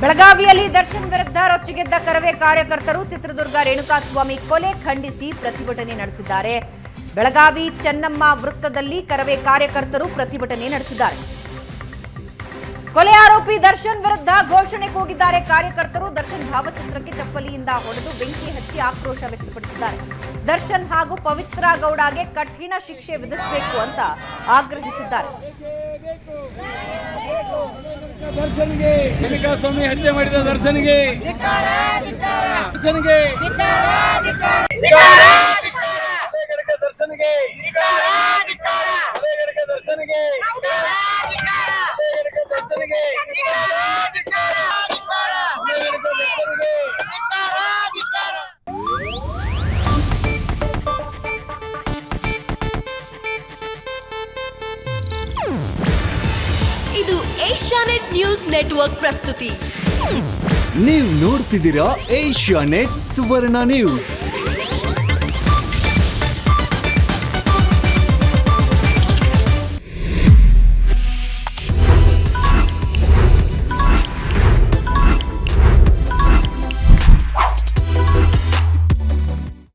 ಬೆಳಗಾವಿಯಲ್ಲಿ ದರ್ಶನ್ ವಿರುದ್ಧ ರೊಚ್ಚಿಗೆದ್ದ ಕರವೇ ಕಾರ್ಯಕರ್ತರು ಚಿತ್ರದುರ್ಗ ರೇಣುಕಾಸ್ವಾಮಿ ಕೊಲೆ ಖಂಡಿಸಿ ಪ್ರತಿಭಟನೆ ನಡೆಸಿದ್ದಾರೆ. ಬೆಳಗಾವಿ ಚೆನ್ನಮ್ಮ ವೃತ್ತದಲ್ಲಿ ಕರವೇ ಕಾರ್ಯಕರ್ತರು ಪ್ರತಿಭಟನೆ ನಡೆಸಿದ್ದಾರೆ. ಕೊಲೆ ಆರೋಪಿ ದರ್ಶನ್ ವಿರುದ್ಧ ಘೋಷಣೆ ಕೂಗಿದ್ದಾರೆ ಕಾರ್ಯಕರ್ತರು. ದರ್ಶನ್ ಭಾವಚಿತ್ರಕ್ಕೆ ಚಪ್ಪಲಿಯಿಂದ ಹೊಡೆದು ಬೆಂಕಿ ಹಚ್ಚಿ ಆಕ್ರೋಶ ವ್ಯಕ್ತಪಡಿಸಿದ್ದಾರೆ. ದರ್ಶನ್ ಹಾಗೂ ಪವಿತ್ರ ಗೌಡಗೆ ಕಠಿಣ ಶಿಕ್ಷೆ ವಿಧಿಸಬೇಕು ಅಂತ ಆಗ್ರಹಿಸಿದ್ದಾರೆ. ದರ್ಶನ್ಗೆ ರೇಣುಕಾಸ್ವಾಮಿ ಹತ್ಯೆ ಮಾಡಿದ ದರ್ಶನ್ಗೆ ದರ್ಶನ್ಗೆ ದರ್ಶನ್ಗೆ ದರ್ಶನ್ಗೆ ಇದು ಏಷ್ಯಾನೆಟ್ ನ್ಯೂಸ್ ನೆಟ್ವರ್ಕ್ ಪ್ರಸ್ತುತಿ. ನೀವು ನೋಡ್ತಿದ್ದೀರಾ ಏಷ್ಯಾನೆಟ್ ಸುವರ್ಣ ನ್ಯೂಸ್.